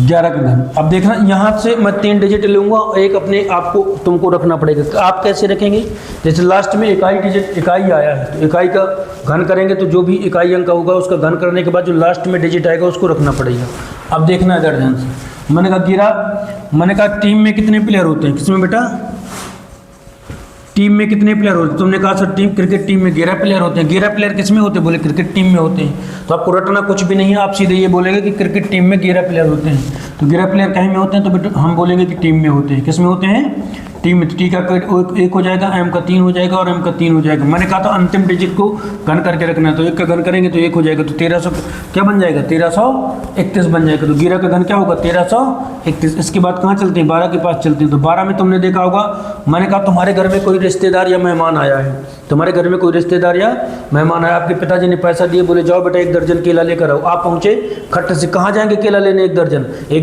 11 का घन। अब देखना यहाँ से मैं 3 डिजिट लूँगा और एक अपने आपको तुमको रखना पड़ेगा। तो आप कैसे रखेंगे, जैसे लास्ट में इकाई आया है तो इकाई का घन करेंगे तो जो भी इकाई अंक होगा उसका घन करने के बाद जो लास्ट में डिजिट आएगा उसको रखना पड़ेगा। अब देखना इधर ध्यान से, मैंने कहा टीम में कितने प्लेयर होते हैं, किसमें बेटा, टीम में कितने प्लेयर होते हैं। तुमने कहा सर क्रिकेट टीम में 11 प्लेयर होते हैं। 11 प्लेयर किस में होते हैं, बोले क्रिकेट टीम में होते हैं। तो आपको रटना कुछ भी नहीं है, आप सीधे ये बोलेंगे कि क्रिकेट टीम में 11 प्लेयर होते हैं। तो 11 प्लेयर कहीं में होते हैं, तो बेटा हम बोलेंगे कि टीम में होते हैं। किस में होते हैं, टीम में। टी का 1 हो जाएगा, एम का 3 हो जाएगा और एम का 3 हो जाएगा। मैंने कहा था अंतिम डिजिट को घन करके रखना है, तो 1 का घन करेंगे तो 1 हो जाएगा, तो 1300 क्या बन जाएगा, 1331 बन जाएगा। तो 11 का घन क्या होगा, 1331। इसके बाद कहाँ चलते हैं, 12 के पास चलते हैं। तो 12 में तुमने देखा होगा, मैंने कहा तुम्हारे घर में कोई रिश्तेदार या मेहमान आया है, तुम्हारे घर में कोई रिश्तेदार या मेहमान आया, आपके पिताजी ने पैसा दिए, बोले जाओ बेटा 1 दर्जन केला लेकर आओ। आप पहुँचे खट्ट से, कहाँ जाएंगे केला लेने, 1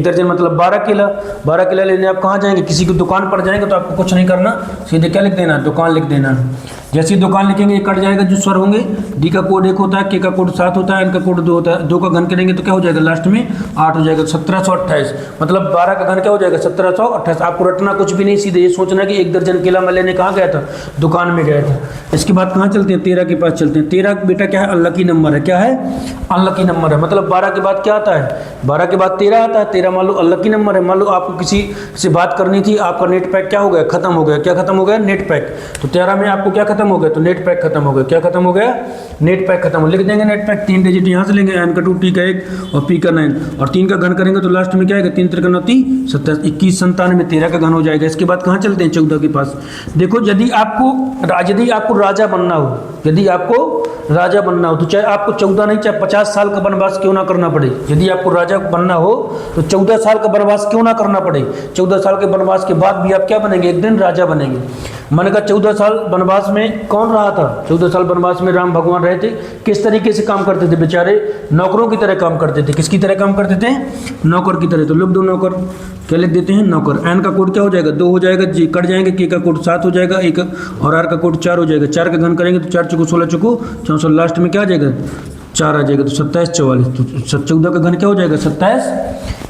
दर्जन मतलब 12 केला। 12 केला लेने आप कहाँ जाएंगे, किसी की दुकान पर जाएंगे। तो आपको कुछ नहीं करना, सीधे क्या लिख देना, दुकान लिख देना। जैसे ही दुकान लिखेंगे ये कट जाएगा, जो स्वर होंगे, डी का कोड 1 होता है, के का कोड 7 होता है, एन का कोड 2 होता है। 2 का घन करेंगे तो क्या हो जाएगा, लास्ट में 8 हो जाएगा, 1728। मतलब 12 का घन क्या हो जाएगा, 1728। आपको रटना कुछ भी नहीं, सीधे ये सोचना कि 1 दर्जन केला मैं लेने कहाँ गया था, दुकान में गया था। इसके बाद कहाँ चलते हैं, 13 के पास चलते हैं। 13 बेटा क्या है, अनलकी नंबर है। क्या है, अनलकी नंबर है। मतलब 12 के बाद क्या आता है, 12 के बाद 13 आता है। 13 मान लो अनलकी नंबर है। मान लो आपको किसी से बात करनी थी, आपका नेट पैक क्या हो गया, खत्म हो गया। क्या खत्म हो गया, नेट पैक। तो 13 में आपको क्या खत्म हो गया, तो नेट पैक खत्म हो गया। क्या खत्म हो गया, नेट पैक खत्म हो। लिख देंगे नेट पैक, 3 डिजिट यहाँ से लेंगे, एन का 2, टी का 1 और पी का 9 और 3 का घन करेंगे तो लास्ट में क्या आएगा, 3 त्रिक 9 27, 21 97, 13 का घन हो जाएगा। इसके बाद कहाँ चलते हैं, 14 के पास। देखो यदि आपको राजा बनना हो, तो चाहे आपको 14 नहीं, चाहे 50 साल का वनवास क्यों ना करना पड़े। यदि आपको राजा बनना हो तो 14 साल का वनवास क्यों ना करना पड़े। 14 साल के वनवास के बाद भी आप क्या बनेंगे, एक दिन राजा बनेंगे। मैंने कहा 14 साल वनवास में कौन रहा था, 14 साल वनवास में राम भगवान रहे थे। किस तरीके से काम करते थे, बेचारे नौकरों की तरह काम करते थे। किसकी तरह काम करते थे, नौकर की तरह। तो लिख दो नौकर, क्या लिख देते हैं, नौकर। एन का कोड क्या हो जाएगा, 2 हो जाएगा, जी कट जाएंगे, के का कोड 7 हो जाएगा, 1 और आर का कोड 4 हो जाएगा। 4 का घन करेंगे तो 4 चौको 16 चौको 64, लास्ट में क्या आ जाएगा, 4 आ जाएगा। तो 27 44, तो 14 का घन क्या हो जाएगा, 27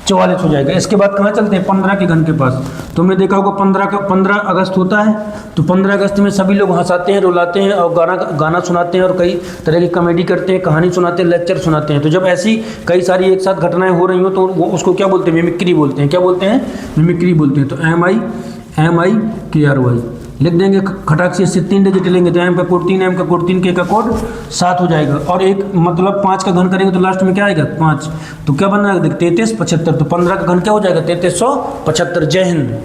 44 हो जाएगा। इसके बाद कहाँ चलते हैं, 15 के घन के पास। तुमने देखा होगा 15 अगस्त होता है, तो 15 अगस्त में सभी लोग हंसाते हैं, रुलाते हैं और गाना सुनाते हैं और कई तरह की कॉमेडी करते हैं, कहानी सुनाते हैं, लेक्चर सुनाते हैं। तो जब ऐसी कई सारी एक साथ घटनाएं हो रही हो तो वो उसको क्या बोलते हैं, मिमिक्री बोलते हैं। क्या बोलते हैं, मिमिक्री बोलते हैं। तो MIKRY लिख देंगे खटाक से। इससे 3 डिजिट लेंगे तो एम का कोड 3, एम का कोड 3, के का कोड 7 हो जाएगा। और एक मतलब 5 का घन करेंगे तो लास्ट में क्या आएगा, 5। तो क्या बनना है, 33 75। तो 15 का घन क्या हो जाएगा, 3375। जय हिंद।